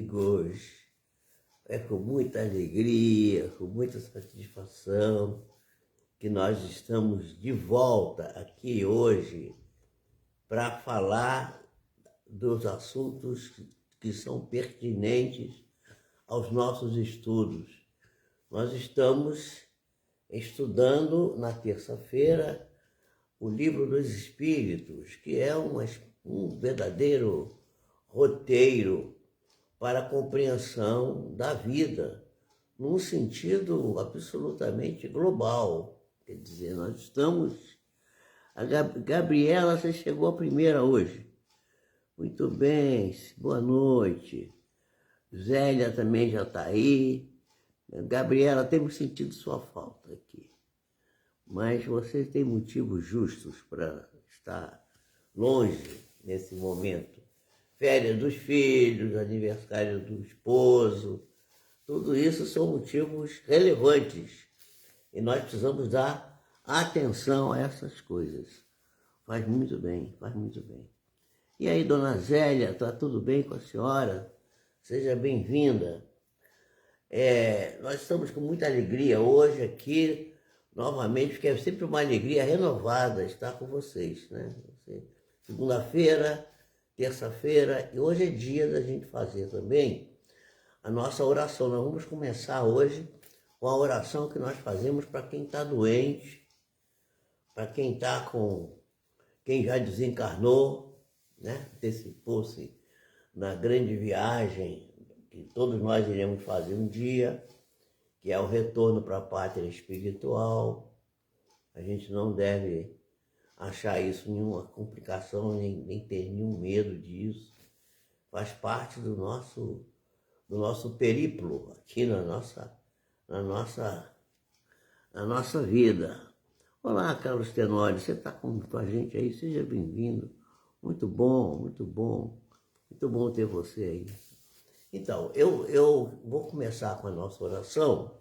amigos, é com muita alegria, com muita satisfação que nós estamos de volta aqui hoje para falar dos assuntos que são pertinentes aos nossos estudos. Nós estamos estudando na terça-feira o Livro dos Espíritos, que é um verdadeiro roteiro para a compreensão da vida, num sentido absolutamente global. Quer dizer, nós estamos... A Gabriela, você chegou a primeira hoje. Muito bem, boa noite. Zélia também já está aí. Gabriela, temos sentido sua falta aqui. Mas você tem motivos justos para estar longe nesse momento. Férias dos filhos, aniversário do esposo, tudo isso são motivos relevantes. E nós precisamos dar atenção a essas coisas. Faz muito bem, faz muito bem. E aí, dona Zélia, está tudo bem com a senhora? Seja bem-vinda. Nós estamos com muita alegria hoje aqui, novamente, porque é sempre uma alegria renovada estar com vocês, né? Segunda-feira, terça-feira, e hoje é dia da gente fazer também a nossa oração. Nós vamos começar hoje com a oração que nós fazemos para quem está doente, para quem está quem já desencarnou, né? Antecipou-se na grande viagem que todos nós iremos fazer um dia, que é o retorno para a pátria espiritual. A gente não deve achar isso nenhuma complicação, nem ter nenhum medo disso. Faz parte do nosso periplo aqui na nossa vida. Olá, Carlos Tenório, você está com a gente aí? Seja bem-vindo. Muito bom, muito bom. Muito bom ter você aí. Então, eu vou começar com a nossa oração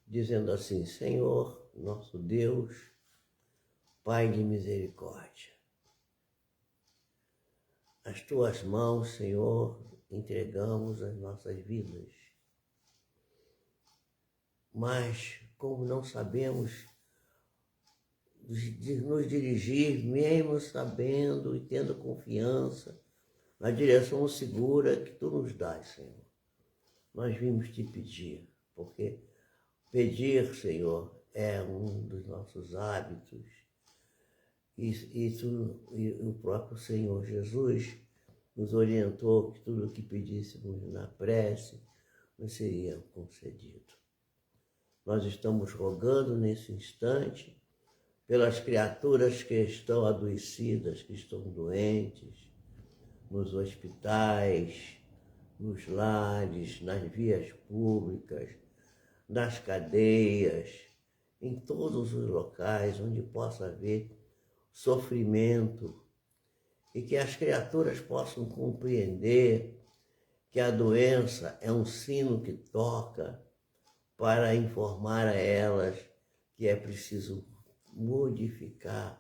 dizendo assim: Senhor, nosso Deus, Pai de misericórdia, as tuas mãos, Senhor, entregamos as nossas vidas. Mas, como não sabemos nos dirigir, mesmo sabendo e tendo confiança na direção segura que tu nos dás, Senhor, nós vimos te pedir, porque pedir, Senhor, é um dos nossos hábitos. E o próprio Senhor Jesus nos orientou que tudo o que pedíssemos na prece nos seria concedido. Nós estamos rogando nesse instante pelas criaturas que estão adoecidas, que estão doentes, nos hospitais, nos lares, nas vias públicas, nas cadeias, em todos os locais onde possa haver sofrimento, e que as criaturas possam compreender que a doença é um sino que toca para informar a elas que é preciso modificar,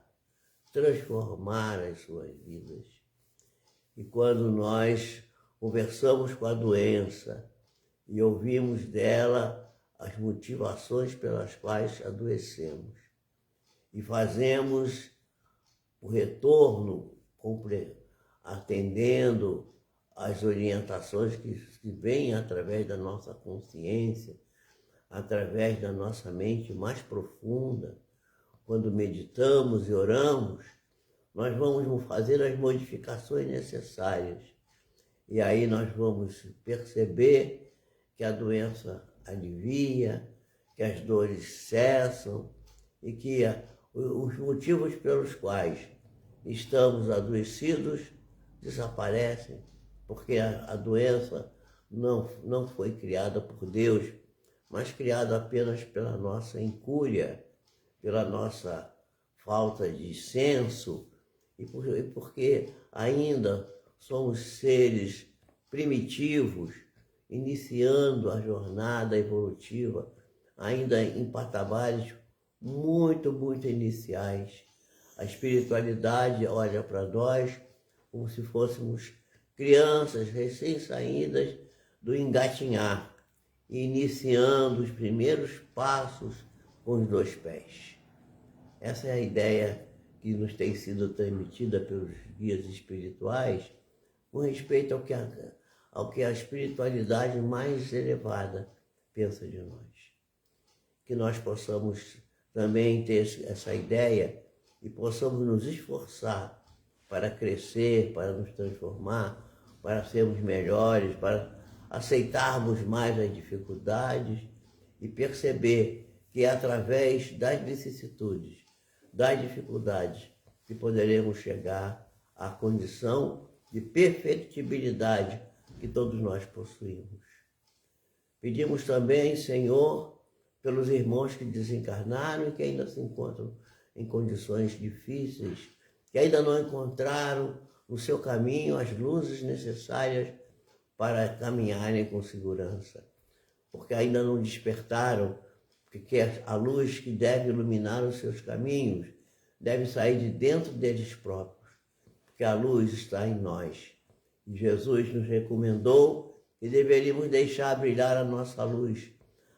transformar as suas vidas. E quando nós conversamos com a doença e ouvimos dela as motivações pelas quais adoecemos e fazemos o retorno atendendo às orientações que vêm através da nossa consciência, através da nossa mente mais profunda, quando meditamos e oramos, nós vamos fazer as modificações necessárias. E aí nós vamos perceber que a doença alivia, que as dores cessam e que os motivos pelos quais estamos adoecidos desaparecem, porque a doença não foi criada por Deus, mas criada apenas pela nossa incúria, pela nossa falta de senso, e porque ainda somos seres primitivos, iniciando a jornada evolutiva, ainda em patamares muito, muito iniciais. A espiritualidade olha para nós como se fôssemos crianças recém-saídas do engatinhar, iniciando os primeiros passos com os 2 pés. Essa é a ideia que nos tem sido transmitida pelos guias espirituais com respeito ao que a espiritualidade mais elevada pensa de nós. Que nós possamos também ter essa ideia e possamos nos esforçar para crescer, para nos transformar, para sermos melhores, para aceitarmos mais as dificuldades e perceber que é através das vicissitudes, das dificuldades, que poderemos chegar à condição de perfectibilidade que todos nós possuímos. Pedimos também, Senhor, pelos irmãos que desencarnaram e que ainda se encontram em condições difíceis, que ainda não encontraram no seu caminho as luzes necessárias para caminharem com segurança, porque ainda não despertaram, porque a luz que deve iluminar os seus caminhos deve sair de dentro deles próprios, porque a luz está em nós. E Jesus nos recomendou que deveríamos deixar brilhar a nossa luz,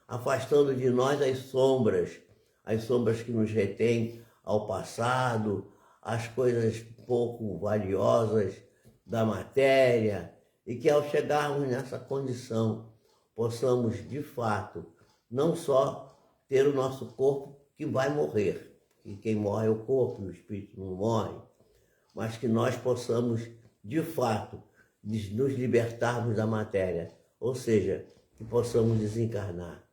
afastando de nós as sombras que nos retêm ao passado, as coisas pouco valiosas da matéria, e que ao chegarmos nessa condição, possamos de fato não só ter o nosso corpo que vai morrer, e quem morre é o corpo, o espírito não morre, mas que nós possamos de fato nos libertarmos da matéria, ou seja, que possamos desencarnar.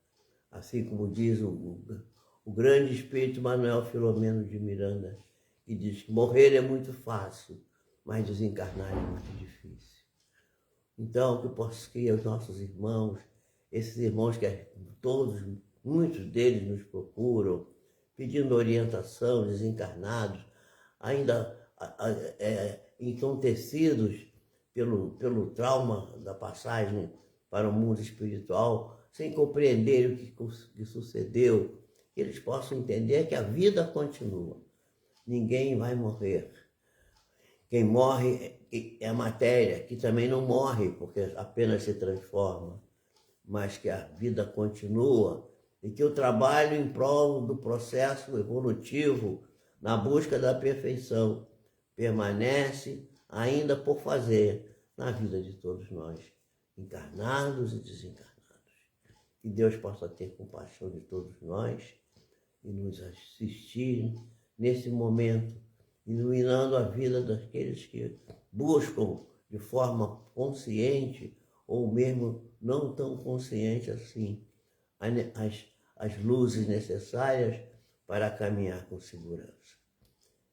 Assim como diz o grande espírito Manuel Filomeno de Miranda, que diz que morrer é muito fácil, mas desencarnar é muito difícil. Então, que os nossos irmãos, esses irmãos que todos, muitos deles nos procuram, pedindo orientação, desencarnados, ainda entontecidos pelo trauma da passagem para o mundo espiritual, sem compreender o que sucedeu, que eles possam entender que a vida continua. Ninguém vai morrer. Quem morre é a matéria, que também não morre, porque apenas se transforma, mas que a vida continua e que o trabalho em prol do processo evolutivo na busca da perfeição permanece ainda por fazer na vida de todos nós, encarnados e desencarnados. Que Deus possa ter compaixão de todos nós e nos assistir nesse momento, iluminando a vida daqueles que buscam de forma consciente ou mesmo não tão consciente assim as luzes necessárias para caminhar com segurança.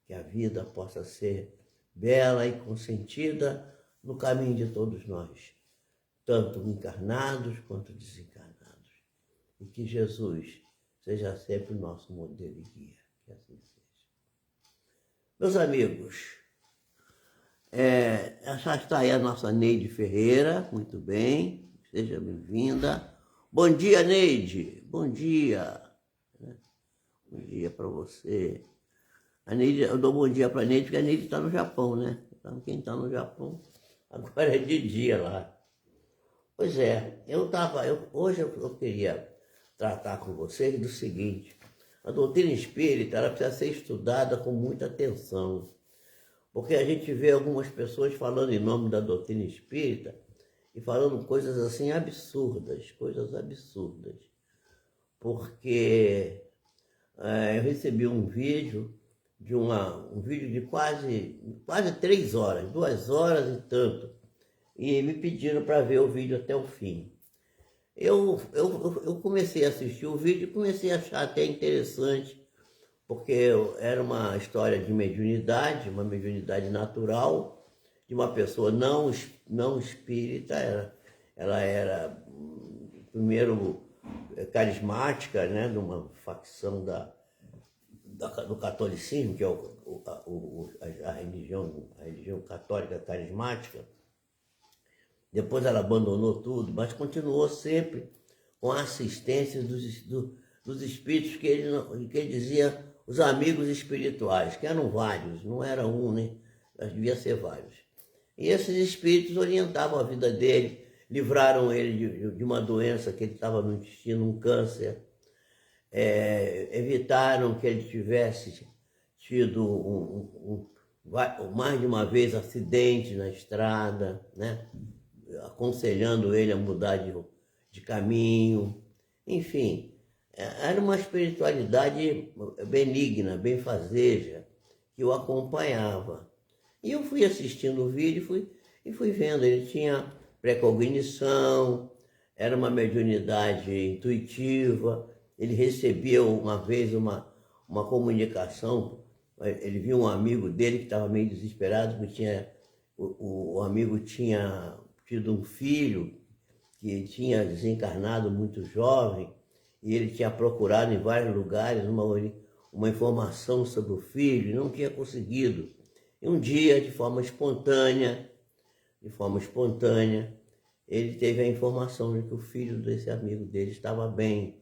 Que a vida possa ser bela e consentida no caminho de todos nós, tanto encarnados quanto desencarnados. E que Jesus seja sempre o nosso modelo e guia. Que assim seja. Meus amigos, já está aí a nossa Neide Ferreira, muito bem, seja bem-vinda. Bom dia, Neide, bom dia. Bom dia para você. A Neide, eu dou bom dia para a Neide, porque a Neide está no Japão, né? Então, quem está no Japão, agora é de dia lá. Pois é, hoje eu queria tratar com vocês do seguinte: a doutrina espírita ela precisa ser estudada com muita atenção, porque a gente vê algumas pessoas falando em nome da doutrina espírita e falando coisas assim absurdas, porque eu recebi um vídeo de quase 3 horas, 2 horas e tanto, e me pediram para ver o vídeo até o fim. Eu comecei a assistir o vídeo e comecei a achar até interessante, porque era uma história de mediunidade, uma mediunidade natural, de uma pessoa não espírita. Ela era, primeiro, carismática, né, de uma facção do catolicismo, que é a religião católica carismática. Depois ela abandonou tudo, mas continuou sempre com a assistência dos espíritos que ele dizia os amigos espirituais, que eram vários, não era um, né? Devia ser vários. E esses espíritos orientavam a vida dele, livraram ele de uma doença que ele estava no intestino, um câncer, evitaram que ele tivesse tido mais de uma vez acidente na estrada, né? Aconselhando ele a mudar de caminho. Enfim, era uma espiritualidade benigna, benfazeja, que o acompanhava. E eu fui assistindo o vídeo e fui vendo, ele tinha precognição, era uma mediunidade intuitiva, ele recebia uma vez uma comunicação, ele viu um amigo dele que estava meio desesperado, porque o amigo tinha tido um filho que tinha desencarnado muito jovem, e ele tinha procurado em vários lugares uma informação sobre o filho, e não tinha conseguido. E um dia, de forma espontânea, ele teve a informação de que o filho desse amigo dele estava bem.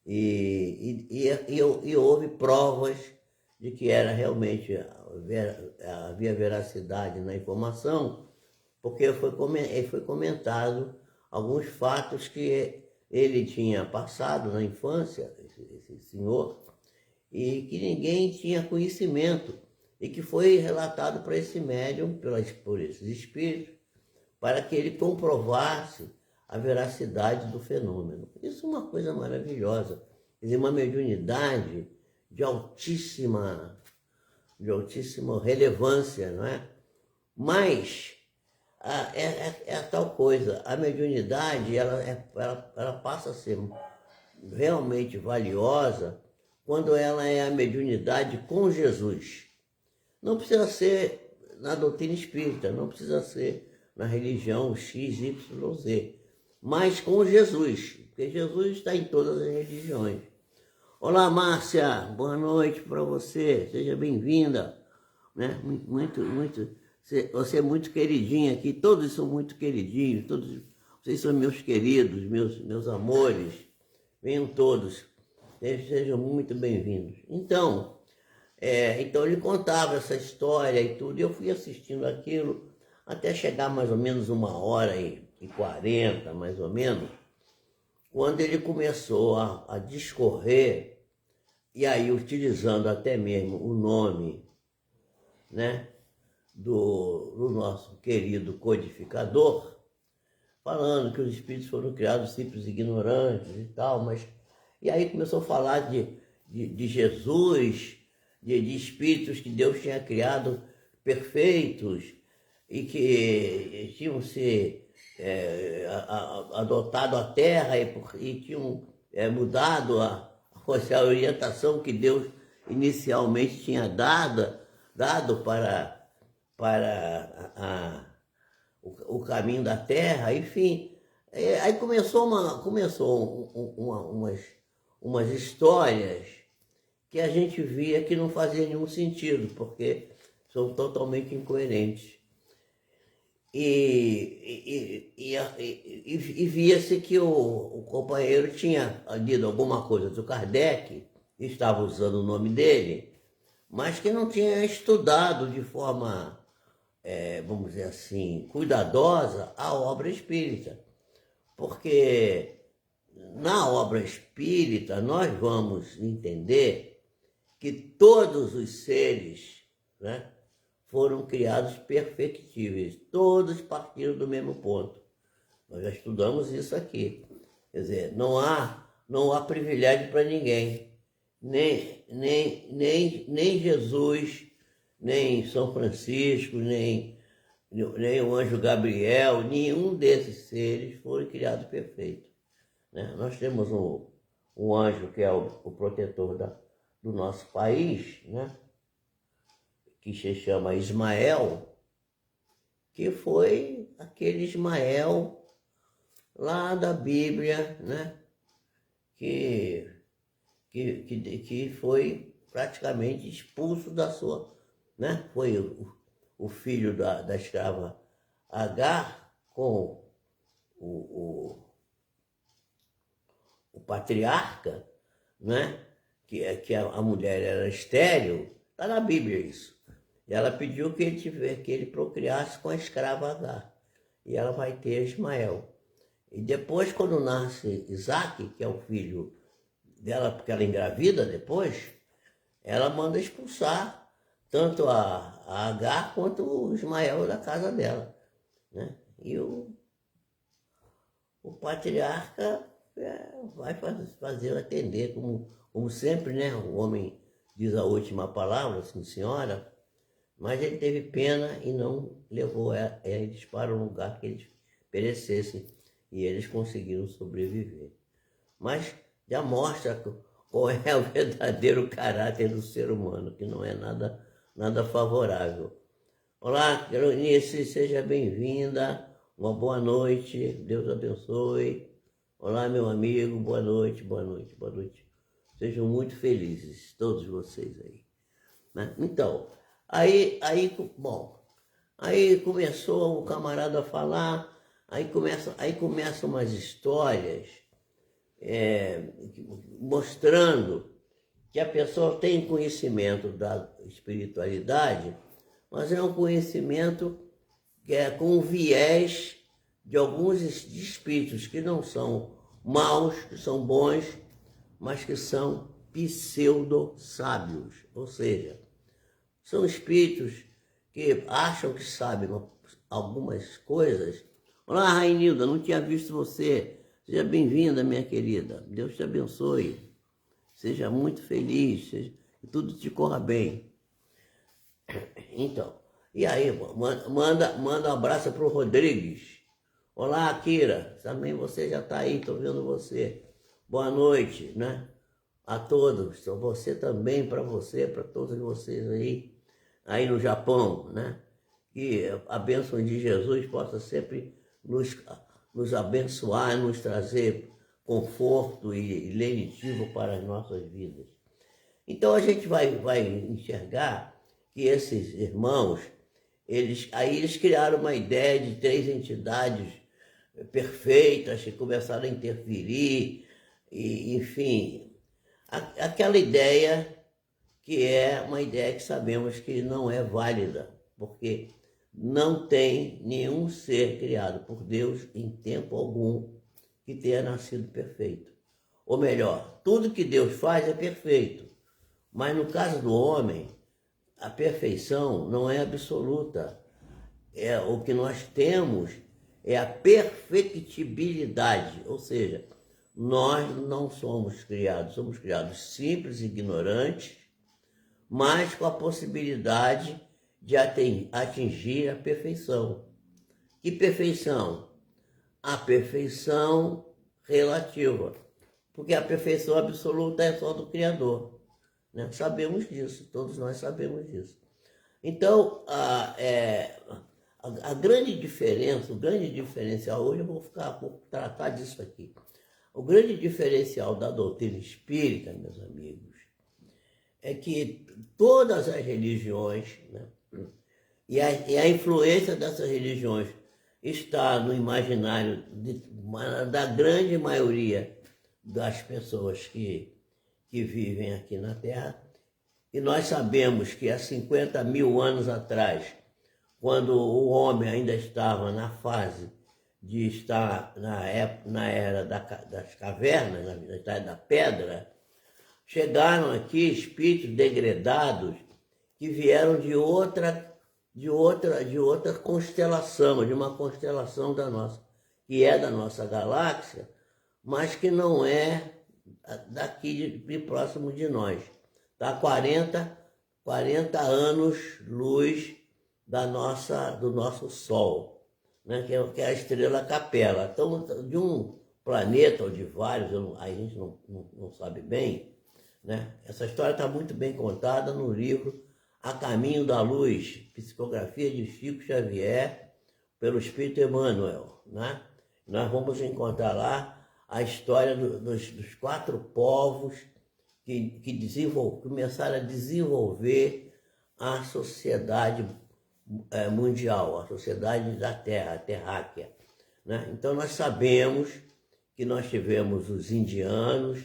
E houve provas de que era realmente, havia veracidade na informação, porque foi comentado alguns fatos que ele tinha passado na infância, esse senhor, e que ninguém tinha conhecimento, e que foi relatado para esse médium, por esses espíritos, para que ele comprovasse a veracidade do fenômeno. Isso é uma coisa maravilhosa, quer dizer, uma mediunidade de altíssima relevância, não é? Mas é a tal coisa, a mediunidade ela passa a ser realmente valiosa quando ela é a mediunidade com Jesus. Não precisa ser na doutrina espírita, não precisa ser na religião X, Y, Z, mas com Jesus, porque Jesus está em todas as religiões. Olá, Márcia, boa noite para você, seja bem-vinda, né? Você é muito queridinha aqui, todos são muito queridinhos, todos vocês são meus queridos, meus amores, venham todos, sejam muito bem-vindos. Então ele contava essa história e tudo, e eu fui assistindo aquilo até chegar mais ou menos 1h40, mais ou menos, quando ele começou a discorrer, e aí utilizando até mesmo o nome, né, do nosso querido codificador, falando que os espíritos foram criados simples e ignorantes e tal, e aí começou a falar de Jesus, de espíritos que Deus tinha criado perfeitos e que tinham se adotado a terra e tinham mudado a orientação que Deus inicialmente tinha dado para o caminho da terra, enfim. Aí começou umas histórias que a gente via que não fazia nenhum sentido, porque são totalmente incoerentes. E via-se que o companheiro tinha lido alguma coisa do Kardec, estava usando o nome dele, mas que não tinha estudado de forma, vamos dizer assim, cuidadosa a obra espírita. Porque na obra espírita nós vamos entender que todos os seres, né, foram criados perfectíveis, todos partiram do mesmo ponto. Nós já estudamos isso aqui. Quer dizer, não há privilégio para ninguém, nem Jesus, nem São Francisco, nem o anjo Gabriel, nenhum desses seres foram criados perfeitos, né? Nós temos um anjo que é o protetor do nosso país, né? Que se chama Ismael, que foi aquele Ismael lá da Bíblia, né? Que foi praticamente expulso da sua, né? Foi o filho da escrava Agar com o patriarca, né? Que a mulher era estéril, está na Bíblia isso. E ela pediu que ele procriasse com a escrava Agar. E ela vai ter Ismael. E depois, quando nasce Isaac, que é o filho dela, porque ela engravida depois, ela manda expulsar tanto a Agar quanto o Ismael da casa dela, né? E o patriarca vai fazer atender, como sempre, né? O homem diz a última palavra, sim senhora, mas ele teve pena e não levou eles para um lugar que eles perecessem, e eles conseguiram sobreviver. Mas já mostra qual é o verdadeiro caráter do ser humano, que não é nada favorável. Olá, Caronice, seja bem-vinda. Uma boa noite, Deus abençoe. Olá, meu amigo, boa noite, boa noite, boa noite. Sejam muito felizes, todos vocês aí, né? Então, aí começou o camarada a falar, aí começam umas histórias mostrando que a pessoa tem conhecimento da espiritualidade, mas é um conhecimento que é com viés de alguns espíritos que não são maus, que são bons, mas que são pseudo-sábios, ou seja, são espíritos que acham que sabem algumas coisas. Olá, Rainilda, não tinha visto você. Seja bem-vinda, minha querida. Deus te abençoe. Seja muito feliz, que tudo te corra bem. Então, e aí, manda um abraço para o Rodrigues. Olá, Akira, também você já está aí, estou vendo você. Boa noite, né? A todos, você também, para você, para todos vocês aí no Japão, né? Que a bênção de Jesus possa sempre nos abençoar, nos trazer conforto e lenitivo para as nossas vidas. Então a gente vai enxergar que esses irmãos, eles criaram uma ideia de 3 entidades perfeitas que começaram a interferir, e, enfim, aquela ideia que é uma ideia que sabemos que não é válida, porque não tem nenhum ser criado por Deus em tempo algum que tenha nascido perfeito. Ou melhor, tudo que Deus faz é perfeito, mas no caso do homem, a perfeição não é absoluta. O que nós temos é a perfectibilidade, ou seja, nós não somos criados simples, ignorantes, mas com a possibilidade de atingir a perfeição. Que perfeição? A perfeição relativa, porque a perfeição absoluta é só do Criador, né? Sabemos disso, todos nós sabemos disso. Então, a grande diferença, o grande diferencial, hoje eu vou tratar disso aqui. O grande diferencial da doutrina espírita, meus amigos, é que todas as religiões, né, e a influência dessas religiões está no imaginário da grande maioria das pessoas que vivem aqui na Terra. E nós sabemos que há 50 mil anos atrás, quando o homem ainda estava na fase de estar na era das cavernas, na idade da pedra, chegaram aqui espíritos degredados que vieram de outra constelação, de uma constelação que é da nossa galáxia, mas que não é daqui de próximo de nós. Está 40 anos-luz do nosso Sol, né? que é a estrela Capela. Então, de um planeta ou de vários, a gente não sabe bem, né? Essa história está muito bem contada no livro A Caminho da Luz, psicografia de Chico Xavier, pelo Espírito Emmanuel, né? Nós vamos encontrar lá a história dos 4 povos que começaram a desenvolver a sociedade mundial, a sociedade da Terra, a terráquea, né? Então nós sabemos que nós tivemos os indianos,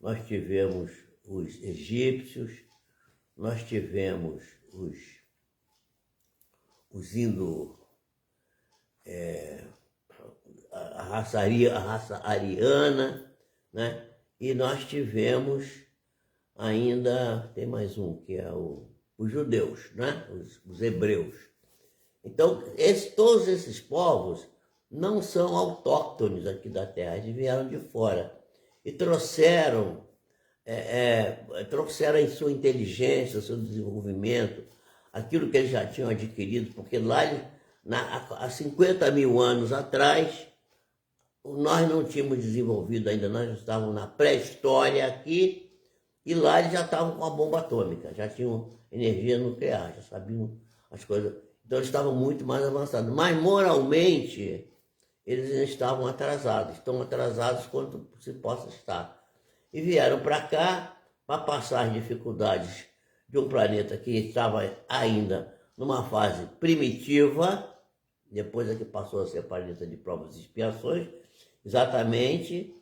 nós tivemos os egípcios, nós tivemos os indo, a raça ariana, né? E nós tivemos ainda, tem mais um, que é os judeus, né? Os hebreus. Então, todos esses povos não são autóctones aqui da Terra, eles vieram de fora e trouxeram em sua inteligência, seu desenvolvimento, aquilo que eles já tinham adquirido, porque lá, há 50 mil anos atrás, nós não tínhamos desenvolvido ainda, nós estávamos na pré-história aqui, e lá eles já estavam com a bomba atômica, já tinham energia nuclear, já sabiam as coisas. Então eles estavam muito mais avançados. Mas moralmente, eles ainda estavam atrasados, tão atrasados quanto se possa estar. E vieram para cá para passar as dificuldades de um planeta que estava ainda numa fase primitiva, depois é que passou a ser planeta de provas e expiações, exatamente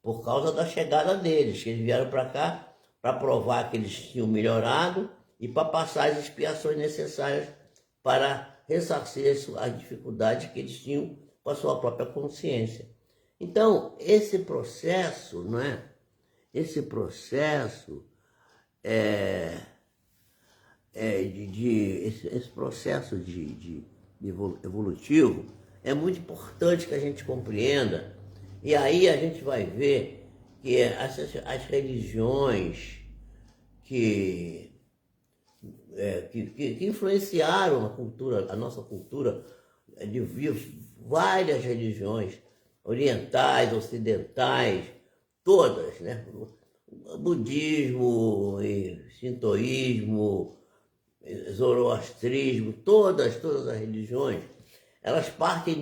por causa da chegada deles, que eles vieram para cá para provar que eles tinham melhorado e para passar as expiações necessárias para ressarcir as dificuldades que eles tinham com a sua própria consciência. Então, esse processo, não é? Esse processo esse processo evolutivo é muito importante que a gente compreenda. E aí a gente vai ver que as religiões que influenciaram a nossa cultura, de várias religiões, orientais, ocidentais, todas, né? Budismo, sintoísmo, zoroastrismo, todas as religiões, elas partem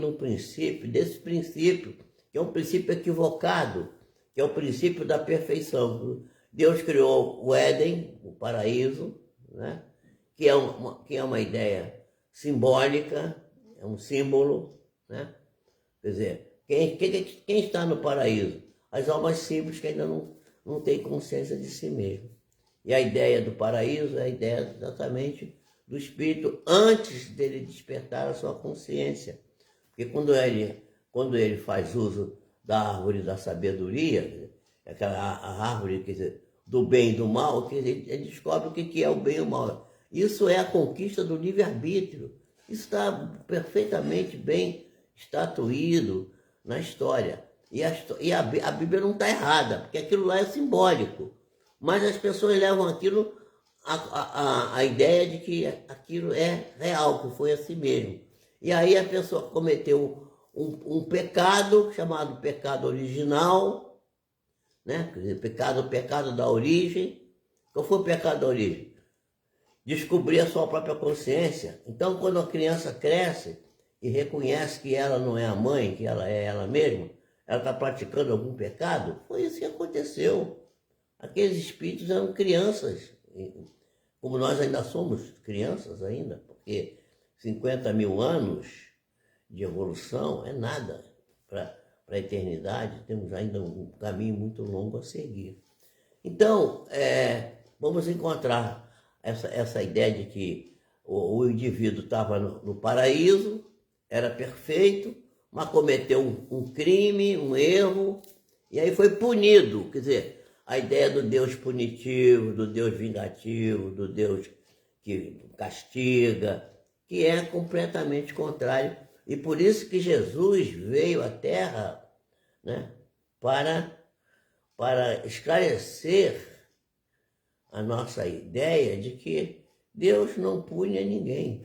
desse princípio, que é um princípio equivocado, que é o princípio da perfeição. Deus criou o Éden, o paraíso, né? que é uma ideia simbólica, é um símbolo, né? Quer dizer, quem está no paraíso? As almas simples que ainda não têm consciência de si mesmo. E a ideia do paraíso é a ideia exatamente do espírito antes dele despertar a sua consciência. Porque quando ele faz uso da árvore da sabedoria, aquela a árvore, quer dizer, do bem e do mal, ele descobre o que é o bem e o mal. Isso é a conquista do livre-arbítrio. Isso está perfeitamente bem estatuído na história. E a Bíblia não está errada, porque aquilo lá é simbólico. Mas as pessoas levam aquilo a ideia de que aquilo é real, que foi assim mesmo. E aí a pessoa cometeu um pecado, chamado pecado original, né? Quer dizer, pecado da origem. Qual foi o pecado da origem? Descobrir a sua própria consciência. Então, quando a criança cresce e reconhece que ela não é a mãe, que ela é ela mesma, ela está praticando algum pecado, foi isso que aconteceu. Aqueles espíritos eram crianças, como nós ainda somos crianças ainda, porque 50 mil anos de evolução é nada para a eternidade, temos ainda um caminho muito longo a seguir. Então, vamos encontrar essa ideia de que o indivíduo estava no paraíso, era perfeito, mas cometeu um crime, um erro, e aí foi punido. Quer dizer, a ideia do Deus punitivo, do Deus vingativo, do Deus que castiga, que é completamente contrário. E por isso que Jesus veio à Terra, né, para esclarecer a nossa ideia de que Deus não pune a ninguém.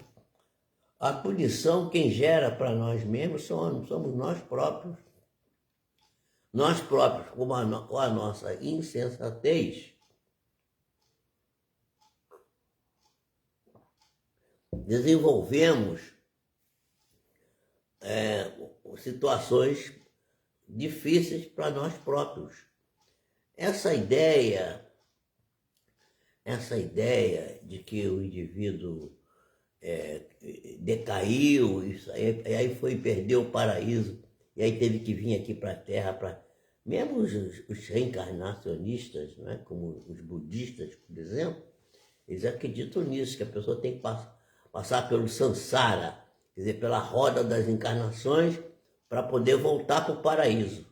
A punição quem gera para nós mesmos somos nós próprios. Nós próprios, com a nossa insensatez, desenvolvemos situações difíceis para nós próprios. Essa ideia de que o indivíduo decaiu, isso aí foi perder o paraíso, e aí teve que vir aqui para a Terra, mesmo os reencarnacionistas, né, como os budistas, por exemplo, eles acreditam nisso, que a pessoa tem que passar pelo samsara, quer dizer, pela roda das encarnações, para poder voltar para o paraíso.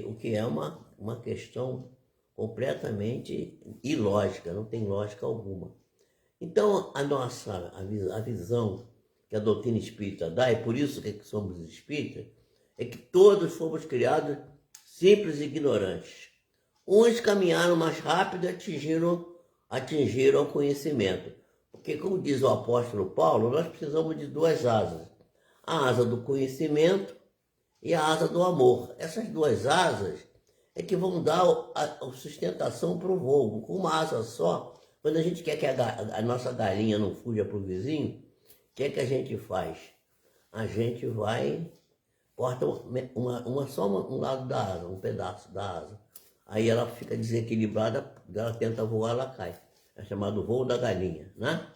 O que é uma questão completamente ilógica, não tem lógica alguma. Então, a visão que a doutrina espírita dá, e por isso que somos espíritas, é que todos fomos criados simples e ignorantes. Uns caminharam mais rápido e atingiram o conhecimento. Porque, como diz o apóstolo Paulo, nós precisamos de duas asas. A asa do conhecimento e a asa do amor. Essas duas asas é que vão dar a sustentação para o voo. Com uma asa só, quando a gente quer que a nossa galinha não fuja para o vizinho, o que é que a gente faz? A gente vai, corta só um lado da asa, um pedaço da asa. Aí ela fica desequilibrada, ela tenta voar, ela cai. É chamado voo da galinha, né?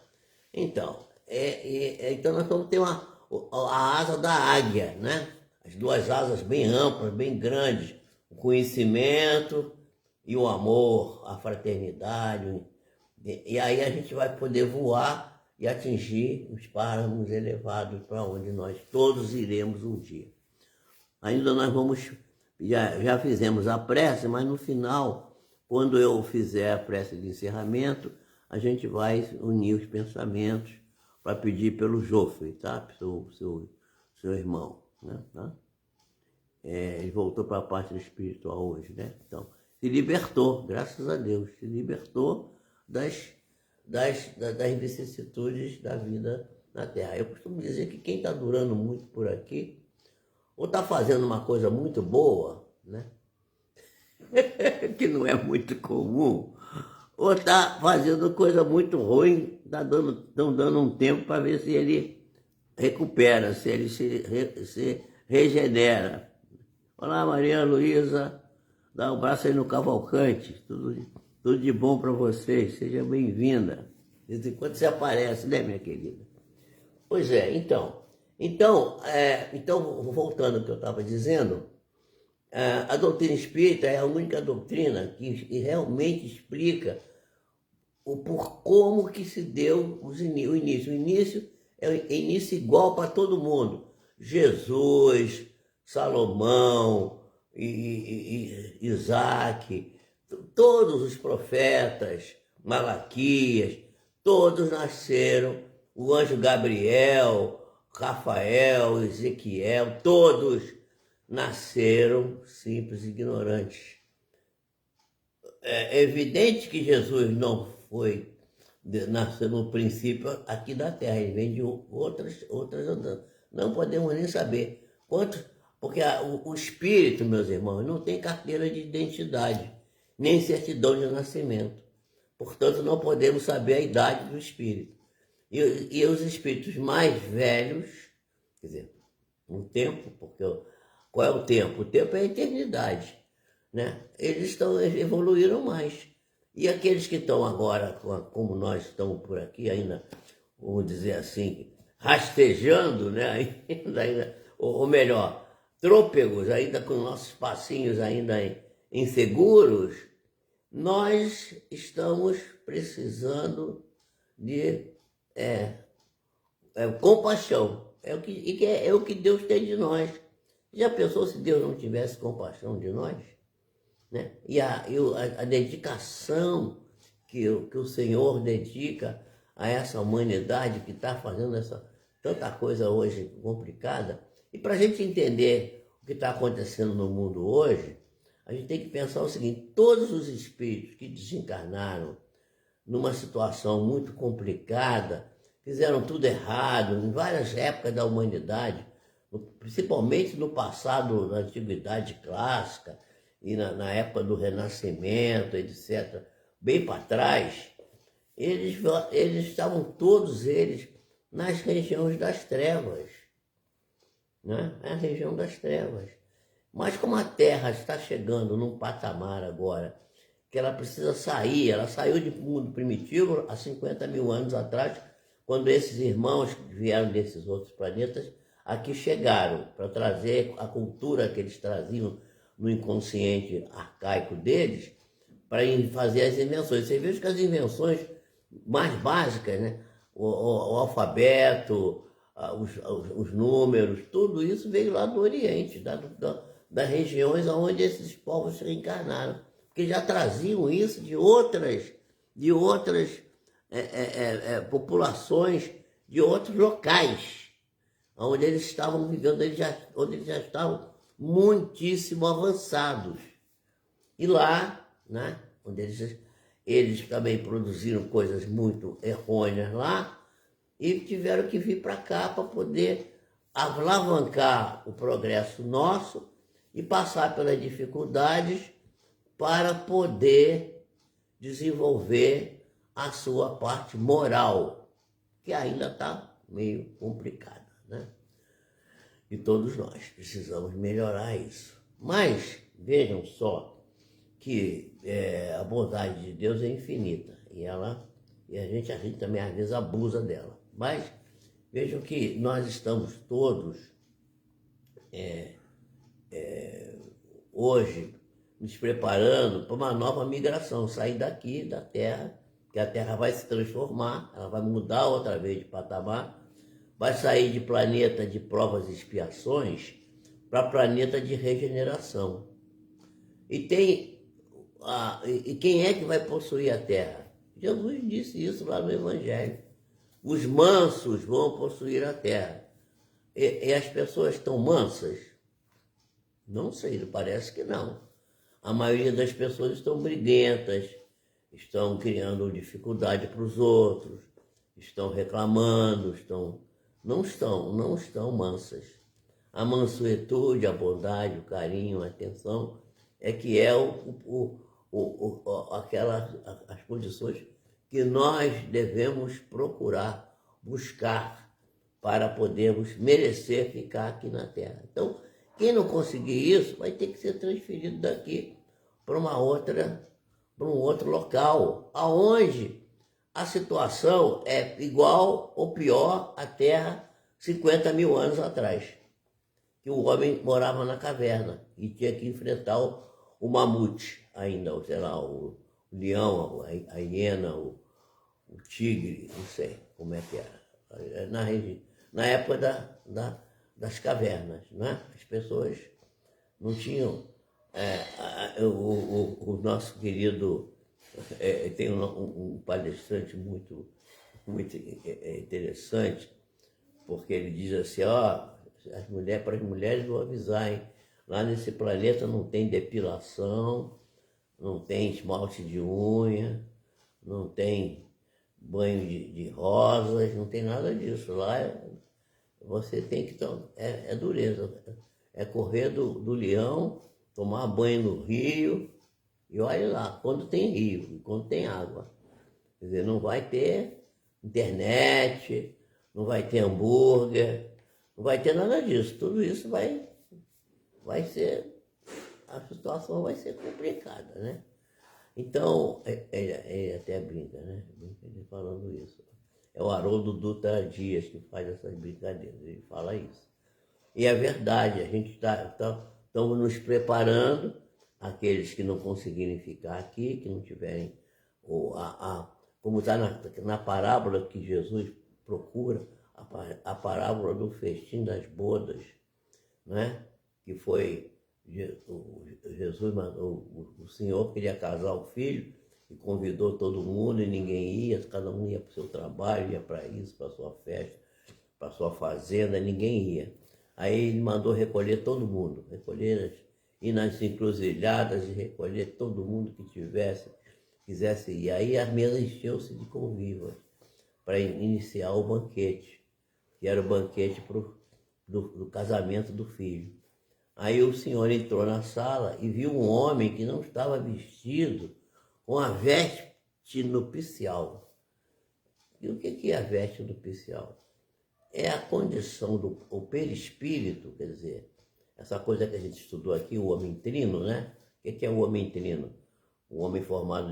Então, então nós vamos ter a asa da águia, né? As duas asas bem amplas, bem grandes, o conhecimento e o amor, a fraternidade. E aí a gente vai poder voar e atingir os páramos elevados para onde nós todos iremos um dia. Ainda nós vamos, já fizemos a prece, mas no final, quando eu fizer a prece de encerramento, a gente vai unir os pensamentos para pedir pelo Jofre, tá? Seu irmão, né? Tá? Ele voltou para a parte espiritual hoje, né? Então, se libertou, graças a Deus, se libertou das vicissitudes da vida na Terra. Eu costumo dizer que quem está durando muito por aqui, ou está fazendo uma coisa muito boa, né? Que não é muito comum, ou está fazendo coisa muito ruim, estão dando um tempo para ver se ele recupera, se ele se regenera. Olá, Maria Luísa, dá um abraço aí no Cavalcante, tudo de bom para vocês, seja bem-vinda. De vez em quando você aparece, né, minha querida? Pois é, então voltando ao que eu estava dizendo, a doutrina espírita é a única doutrina que realmente explica como que se deu o início. O início é início igual para todo mundo. Jesus, Salomão, Isaac, todos os profetas, Malaquias, todos nasceram, o anjo Gabriel, Rafael, Ezequiel, todos nasceram simples e ignorantes. É evidente que Jesus não nasceu no princípio aqui da Terra, ele vem de outras andanças. Não podemos nem saber porque o espírito, meus irmãos, não tem carteira de identidade, nem certidão de nascimento. Portanto, não podemos saber a idade do espírito. E os espíritos mais velhos, quer dizer, o tempo, porque qual é o tempo? O tempo é a eternidade, né? Eles evoluíram mais. E aqueles que estão agora, como nós estamos por aqui ainda, vamos dizer assim, rastejando, né? Ou melhor, trôpegos, ainda com nossos passinhos ainda inseguros, nós estamos precisando de compaixão. É o que Deus tem de nós. Já pensou se Deus não tivesse compaixão de nós? Né? E a dedicação que o Senhor dedica a essa humanidade que está fazendo tanta coisa hoje complicada. E para a gente entender o que está acontecendo no mundo hoje, a gente tem que pensar o seguinte: todos os espíritos que desencarnaram numa situação muito complicada, fizeram tudo errado em várias épocas da humanidade, principalmente no passado, na Antiguidade Clássica e na época do Renascimento, etc., bem para trás, eles estavam todos eles nas regiões das trevas, né? A região das trevas. Mas como a Terra está chegando num patamar agora, que ela precisa sair, ela saiu de mundo primitivo há 50 mil anos atrás, quando esses irmãos que vieram desses outros planetas aqui chegaram para trazer a cultura que eles traziam no inconsciente arcaico deles, para fazer as invenções. Você vê que as invenções mais básicas, né? O alfabeto, os números, tudo isso veio lá do Oriente, das regiões onde esses povos se reencarnaram, porque já traziam isso de outras populações, de outros locais, onde eles estavam vivendo, onde eles já estavam muitíssimo avançados. E lá, né, onde eles também produziram coisas muito errôneas lá e tiveram que vir para cá para poder alavancar o progresso nosso e passar pelas dificuldades para poder desenvolver a sua parte moral, que ainda está meio complicada, né? E todos nós precisamos melhorar isso. Mas vejam só que a bondade de Deus é infinita e a gente também às vezes abusa dela. Mas vejam que nós estamos todos hoje nos preparando para uma nova migração, sair daqui da Terra, que a Terra vai se transformar, ela vai mudar outra vez de patamar, vai sair de planeta de provas e expiações para planeta de regeneração. E quem é que vai possuir a Terra? Jesus disse isso lá no Evangelho. Os mansos vão possuir a Terra. E as pessoas estão mansas? Não sei, parece que não. A maioria das pessoas estão briguentas, estão criando dificuldade para os outros, estão reclamando, não estão mansas. A mansuetude, a bondade, o carinho, a atenção, é que é as condições que nós devemos procurar, buscar, para podermos merecer ficar aqui na Terra. Então, quem não conseguir isso vai ter que ser transferido daqui para um outro local, aonde a situação é igual ou pior à Terra 50 mil anos atrás, que o homem morava na caverna e tinha que enfrentar o mamute ainda, ou sei lá, o leão, a hiena, o tigre, não sei como é que era, na época das cavernas, né? As pessoas não tinham. O nosso querido tem um palestrante muito interessante, porque ele diz assim, para as mulheres vou avisar, hein? Lá nesse planeta não tem depilação, não tem esmalte de unha, não tem banho de rosas, não tem nada disso. Lá você tem que é dureza, é correr do leão, tomar banho no rio, e olha lá, quando tem rio e quando tem água. Quer dizer, não vai ter internet, não vai ter hambúrguer, não vai ter nada disso. Tudo isso vai ser, a situação vai ser complicada, né? Então, ele até brinca, né? Ele falando isso. É o Haroldo Dutra Dias que faz essas brincadeiras, ele fala isso. E é verdade, a gente estamos nos preparando, aqueles que não conseguirem ficar aqui, que não tiverem, como está na parábola que Jesus procura, a parábola do festim das bodas, né? Que foi, Jesus mandou, o Senhor queria casar o filho e convidou todo mundo e ninguém ia, cada um ia para o seu trabalho, ia para isso, para a sua festa, para a sua fazenda, ninguém ia. Aí ele mandou recolher todo mundo, ir nas encruzilhadas e recolher todo mundo que quisesse ir. Aí as mesas encheu-se de convivas para iniciar o banquete, que era o banquete do casamento do filho. Aí o Senhor entrou na sala e viu um homem que não estava vestido com a veste nupcial. E o que é a veste nupcial? É a condição o perispírito, quer dizer, essa coisa que a gente estudou aqui, o homem trino, né? O que é o homem trino? O homem formado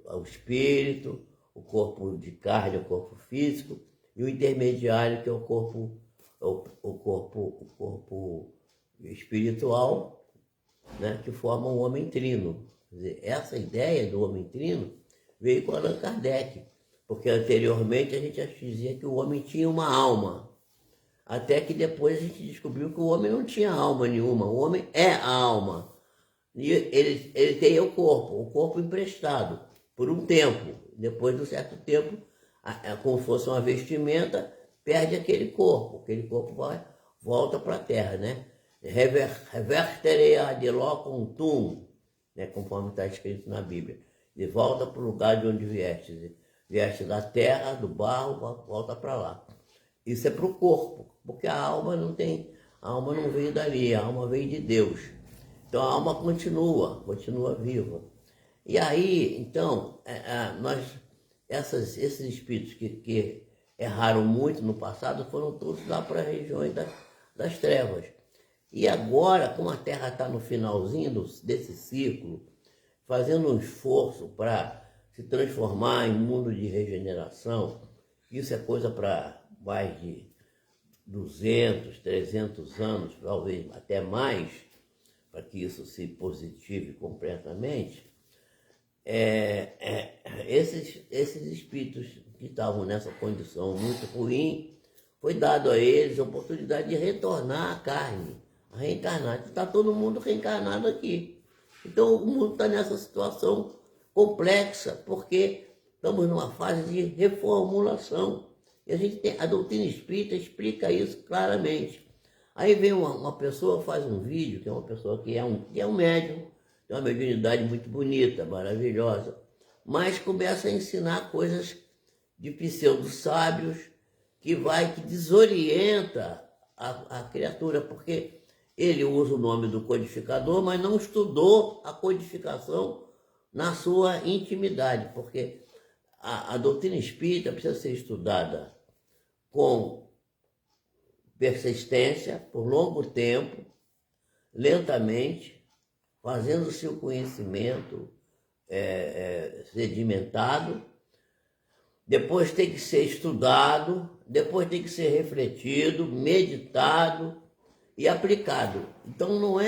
ao espírito, o corpo de carne, o corpo físico, e o intermediário, que é o corpo espiritual, né? Que forma um homem trino. Quer dizer, essa ideia do homem trino veio com Allan Kardec, Porque anteriormente a gente dizia que o homem tinha uma alma. Até que depois a gente descobriu que o homem não tinha alma nenhuma. O homem é a alma. E ele tem o corpo emprestado, por um tempo. Depois de um certo tempo, como fosse uma vestimenta, perde aquele corpo. Aquele corpo volta para a terra, né? Revertere ad locum, né? Conforme está escrito na Bíblia. E volta para o lugar de onde vieste. Vieste da terra, do barro, volta para lá. Isso é para o corpo, porque a alma não veio dali, a alma veio de Deus. Então a alma continua viva. E aí, então, esses espíritos que erraram muito no passado foram todos lá para a região das trevas. E agora, como a Terra está no finalzinho desse ciclo, fazendo um esforço para se transformar em mundo de regeneração, isso é coisa para mais de 200, 300 anos, talvez até mais, para que isso se positive completamente, esses espíritos que estavam nessa condição muito ruim, foi dado a eles a oportunidade de retornar à carne, a reencarnar. Está todo mundo reencarnado aqui. Então o mundo está nessa situação complexa, porque estamos numa fase de reformulação. E a doutrina espírita explica isso claramente. Aí vem uma pessoa, faz um vídeo, que é uma pessoa que é um médium, tem uma mediunidade muito bonita, maravilhosa, mas começa a ensinar coisas de pseudo-sábios que desorienta a criatura, porque ele usa o nome do codificador, mas não estudou a codificação na sua intimidade, porque a doutrina espírita precisa ser estudada com persistência, por longo tempo, lentamente, fazendo o seu conhecimento sedimentado, depois tem que ser estudado, depois tem que ser refletido, meditado e aplicado. Então não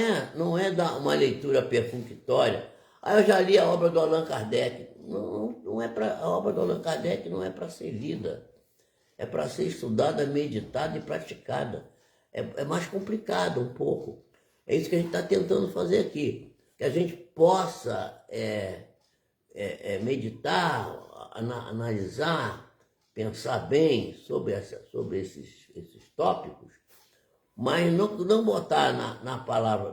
é dar uma leitura perfunctória. Eu já li a obra do Allan Kardec. Não é a obra do Allan Kardec não é para ser lida. É para ser estudada, meditada e praticada. É mais complicado um pouco. É isso que a gente está tentando fazer aqui. Que a gente possa meditar, analisar, pensar bem sobre esses tópicos, mas não botar na palavra,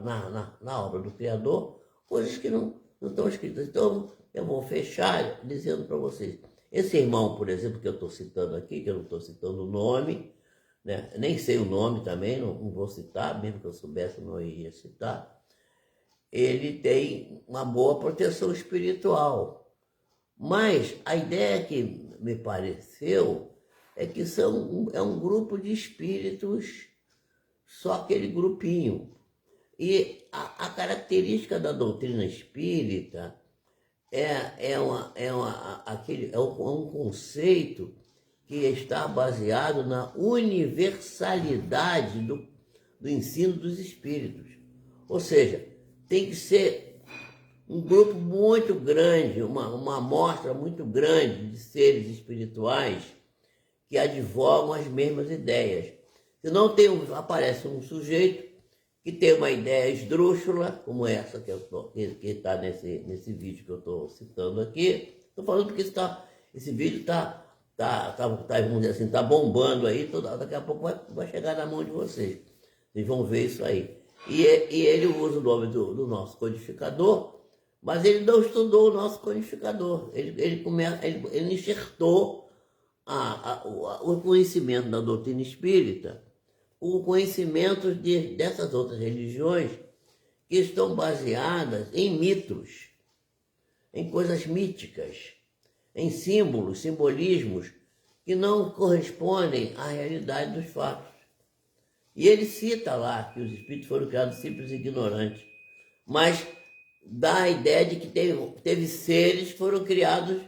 na obra do Criador, coisas que não estão escritas. Então, eu vou fechar dizendo para vocês. Esse irmão, por exemplo, que eu estou citando aqui, que eu não estou citando o nome, né? Nem sei o nome também, não vou citar, mesmo que eu soubesse, não iria citar. Ele tem uma boa proteção espiritual. Mas a ideia que me pareceu é que é um grupo de espíritos, só aquele grupinho. E a característica da doutrina espírita é um conceito que está baseado na universalidade do ensino dos espíritos. Ou seja, tem que ser um grupo muito grande, uma amostra muito grande de seres espirituais que advogam as mesmas ideias. Senão aparece um sujeito que tem uma ideia esdrúxula, como essa que está nesse vídeo que eu estou citando aqui. Estou falando porque esse vídeo vamos dizer assim, está bombando aí, daqui a pouco vai chegar na mão de vocês. Vocês vão ver isso aí. E ele usa o nome do nosso codificador, mas ele não estudou o nosso codificador. Ele enxertou o conhecimento da doutrina espírita, o conhecimento dessas outras religiões que estão baseadas em mitos, em coisas míticas, em símbolos, simbolismos que não correspondem à realidade dos fatos. E ele cita lá que os espíritos foram criados simples e ignorantes, mas dá a ideia de que teve seres que foram criados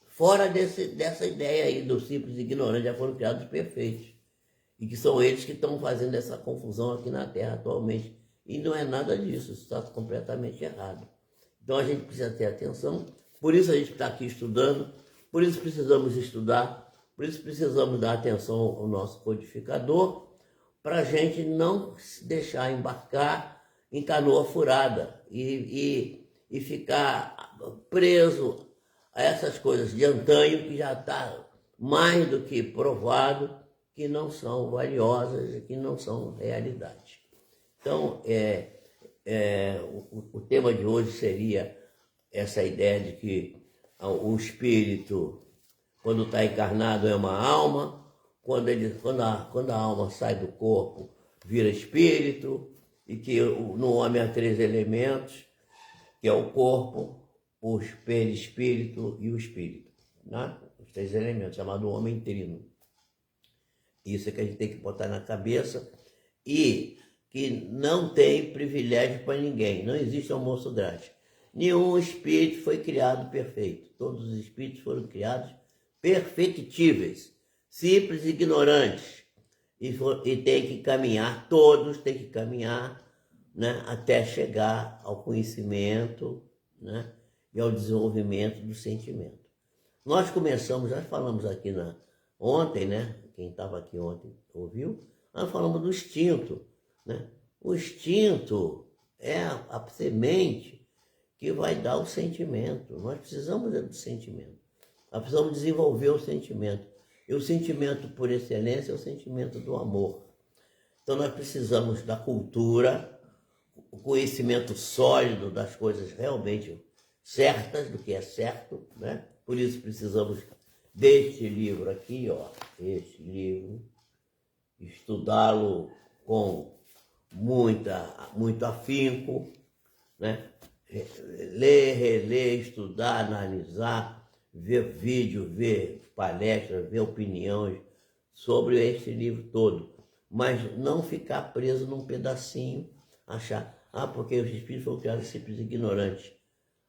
fora dessa ideia aí do simples e ignorante, já foram criados perfeitos. E que são eles que estão fazendo essa confusão aqui na Terra atualmente. E não é nada disso, isso está completamente errado. Então a gente precisa ter atenção, por isso a gente está aqui estudando, Por isso precisamos estudar, por isso precisamos dar atenção ao nosso codificador, para a gente não se deixar embarcar em canoa furada e ficar preso a essas coisas de antanho que já está mais do que provado que não são valiosas e que não são realidade. Então, o tema de hoje seria essa ideia de que o espírito, quando está encarnado, é uma alma, quando a alma sai do corpo, vira espírito, e que no homem há 3 elementos, que é o corpo, o perispírito e o espírito, né? Os 3 elementos, chamado homem trino. Isso é que a gente tem que botar na cabeça, e que não tem privilégio para ninguém, não existe almoço grátis. Nenhum espírito foi criado perfeito, todos os espíritos foram criados perfectíveis, simples e ignorantes, e tem que caminhar, todos têm que caminhar, né, até chegar ao conhecimento, né, e ao desenvolvimento do sentimento. Nós começamos, já falamos aqui ontem, né, quem estava aqui ontem ouviu, nós falamos do instinto, né? O instinto é a semente que vai dar o sentimento. Nós precisamos do sentimento. Nós precisamos desenvolver o sentimento. E o sentimento por excelência é o sentimento do amor. Então nós precisamos da cultura, o conhecimento sólido das coisas realmente certas, do que é certo, né? Por isso precisamos deste livro aqui, ó, este livro, estudá-lo com muito afinco, né? Ler, reler, estudar, analisar, ver vídeo, ver palestras, ver opiniões sobre este livro todo, mas não ficar preso num pedacinho, achar, porque os espíritos foram criados simples e ignorantes.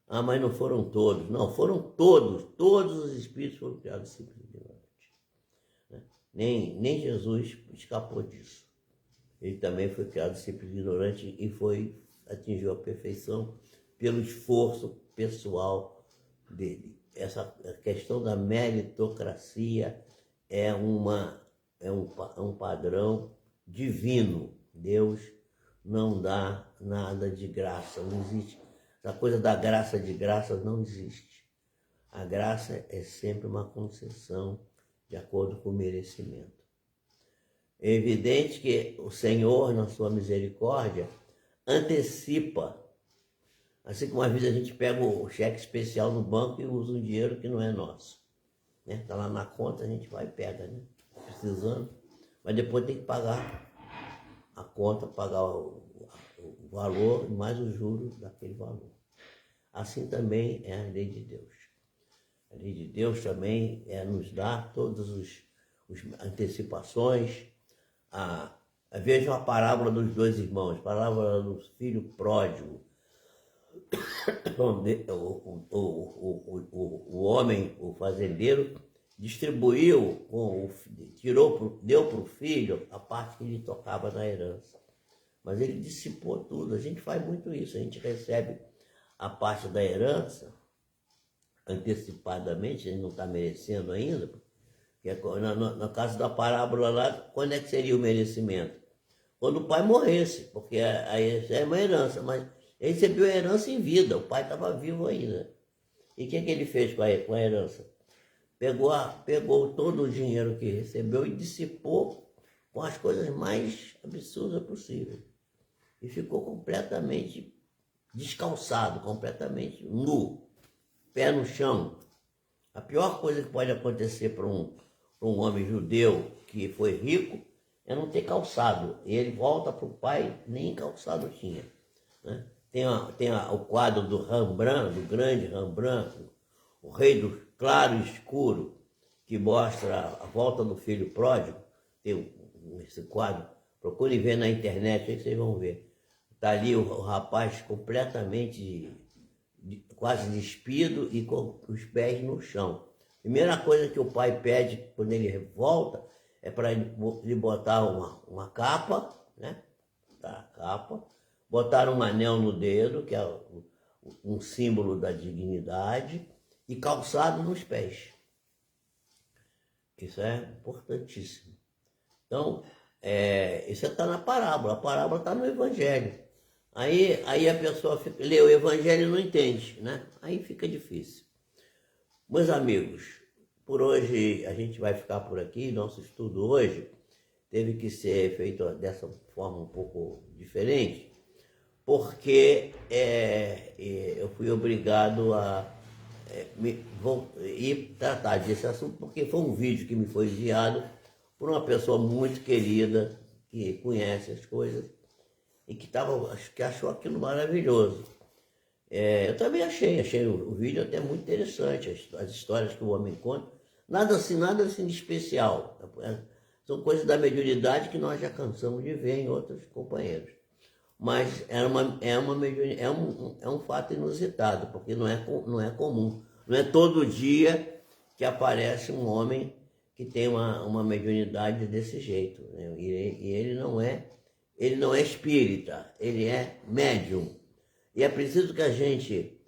Mas não foram todos. Não, foram todos os espíritos foram criados simples e ignorantes, né? Nem Jesus escapou disso. Ele também foi criado simples e ignorante e atingiu a perfeição pelo esforço pessoal dele. Essa questão da meritocracia é um padrão divino. Deus não dá nada de graça, não existe. Essa coisa da graça de graça não existe. A graça é sempre uma concessão de acordo com o merecimento. É evidente que o Senhor, na sua misericórdia, antecipa. Assim como às vezes a gente pega o cheque especial no banco e usa um dinheiro que não é nosso, né? Está lá na conta, a gente vai e pega, né? Precisando, mas depois tem que pagar a conta, pagar o valor mais os juros daquele valor. Assim também é a lei de Deus. A lei de Deus também nos dá todas as antecipações. Veja a parábola dos 2 irmãos, a parábola do filho pródigo. O homem, o fazendeiro, distribuiu, deu para o filho a parte que lhe tocava na herança. Mas ele dissipou tudo. A gente faz muito isso, a gente recebe a parte da herança antecipadamente, a gente não está merecendo ainda, que no caso da parábola lá, quando é que seria o merecimento? Quando o pai morresse, porque aí é uma herança, mas ele recebeu a herança em vida, o pai estava vivo ainda. E o que ele fez com a herança? Pegou todo o dinheiro que recebeu e dissipou com as coisas mais absurdas possíveis. E ficou completamente descalçado, completamente nu, pé no chão. A pior coisa que pode acontecer para um homem judeu que foi rico é não ter calçado. E ele volta para o pai, nem calçado tinha, né? Tem o quadro do Rembrandt, do grande Rembrandt, o Rei do Claro e Escuro, que mostra a volta do filho pródigo. Tem esse quadro, procurem ver na internet, aí vocês vão ver. Está ali o rapaz completamente, quase despido e com os pés no chão. Primeira coisa que o pai pede quando ele volta é para ele botar uma capa, né? Tá, capa, botar um anel no dedo, que é um símbolo da dignidade, e calçado nos pés. Isso é importantíssimo. Então, isso está na parábola. A parábola está no Evangelho. Aí a pessoa lê o Evangelho e não entende, né? Aí fica difícil. Meus amigos, por hoje a gente vai ficar por aqui. Nosso estudo hoje teve que ser feito dessa forma um pouco diferente, porque eu fui obrigado a ir tratar desse assunto, porque foi um vídeo que me foi enviado por uma pessoa muito querida, que conhece as coisas, e que achou aquilo maravilhoso. Eu também achei o vídeo até muito interessante, as histórias que o homem conta. Nada assim de especial. São coisas da mediunidade que nós já cansamos de ver em outros companheiros. Mas é um fato inusitado, porque não é comum. Não é todo dia que aparece um homem que tem uma mediunidade desse jeito, né? E ele não é espírita, ele é médium. E é preciso que a gente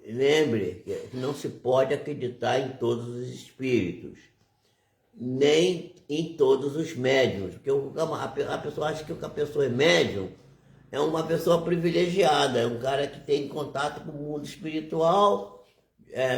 lembre que não se pode acreditar em todos os espíritos, nem em todos os médiums, porque a pessoa acha que a pessoa é médium, é uma pessoa privilegiada, é um cara que tem contato com o mundo espiritual,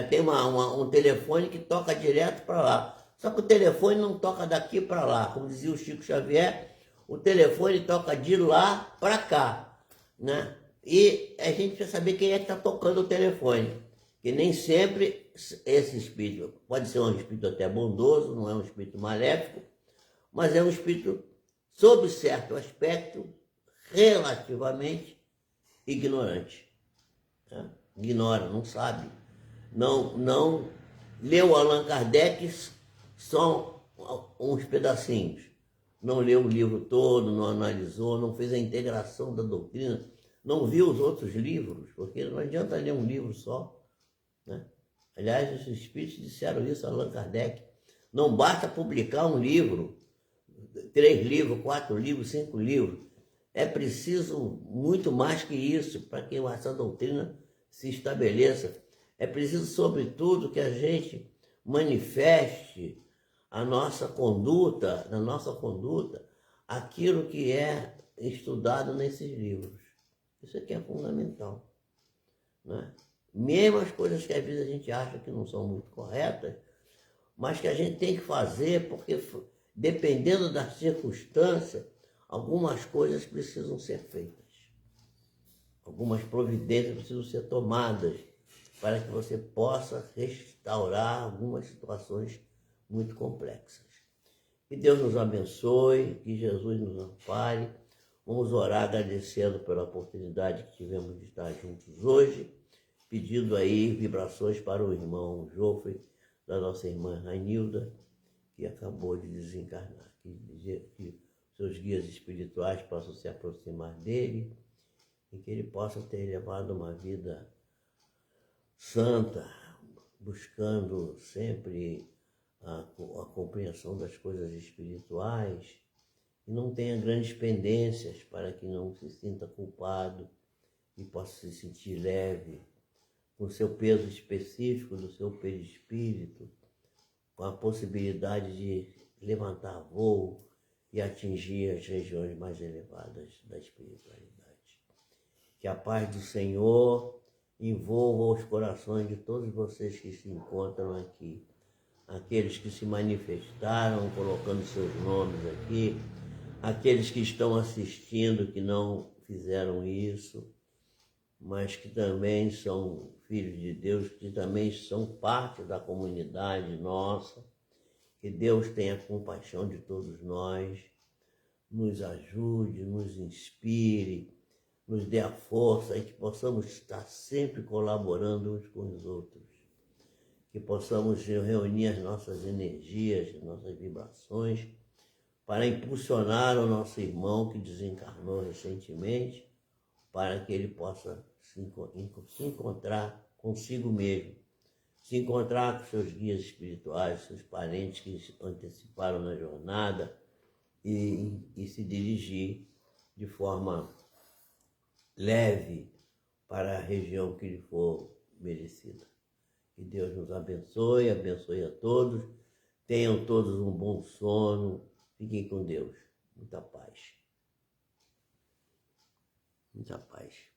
tem um telefone que toca direto para lá. Só que o telefone não toca daqui para lá, como dizia o Chico Xavier, o telefone toca de lá para cá, né? E a gente precisa saber quem é que está tocando o telefone, que nem sempre esse espírito, pode ser um espírito até bondoso, não é um espírito maléfico, mas é um espírito, sob certo aspecto, relativamente ignorante. Né? Ignora, não sabe. Não leu Allan Kardec só uns pedacinhos. Não leu o livro todo, não analisou, não fez a integração da doutrina, não viu os outros livros, porque não adianta ler um livro só. Né? Aliás, os espíritos disseram isso a Allan Kardec. Não basta publicar um livro, 3 livros, 4 livros, 5 livros. É preciso muito mais que isso para que essa doutrina se estabeleça. É preciso, sobretudo, que a gente manifeste na nossa conduta, aquilo que é estudado nesses livros. Isso aqui é fundamental. Né? Mesmo as coisas que às vezes a gente acha que não são muito corretas, mas que a gente tem que fazer porque, dependendo da circunstância, algumas coisas precisam ser feitas. Algumas providências precisam ser tomadas para que você possa restaurar algumas situações muito complexas. Que Deus nos abençoe, que Jesus nos ampare. Vamos orar agradecendo pela oportunidade que tivemos de estar juntos hoje, pedindo aí vibrações para o irmão Jofre, da nossa irmã Rainilda, que acabou de desencarnar. Que seus guias espirituais possam se aproximar dele e que ele possa ter levado uma vida santa, buscando sempre a compreensão das coisas espirituais, e não tenha grandes pendências para que não se sinta culpado e possa se sentir leve, com o seu peso específico do seu perispírito, com a possibilidade de levantar voo e atingir as regiões mais elevadas da espiritualidade. Que a paz do Senhor envolva os corações de todos vocês que se encontram aqui, aqueles que se manifestaram colocando seus nomes aqui, aqueles que estão assistindo que não fizeram isso, mas que também são filhos de Deus, que também são parte da comunidade nossa. Que Deus tenha compaixão de todos nós, nos ajude, nos inspire, nos dê a força e que possamos estar sempre colaborando uns com os outros. Que possamos reunir as nossas energias, as nossas vibrações, para impulsionar o nosso irmão que desencarnou recentemente, para que ele possa se encontrar consigo mesmo, se encontrar com seus guias espirituais, seus parentes que se anteciparam na jornada e se dirigir de forma leve para a região que lhe for merecida. Que Deus nos abençoe, abençoe a todos. Tenham todos um bom sono. Fiquem com Deus. Muita paz. Muita paz.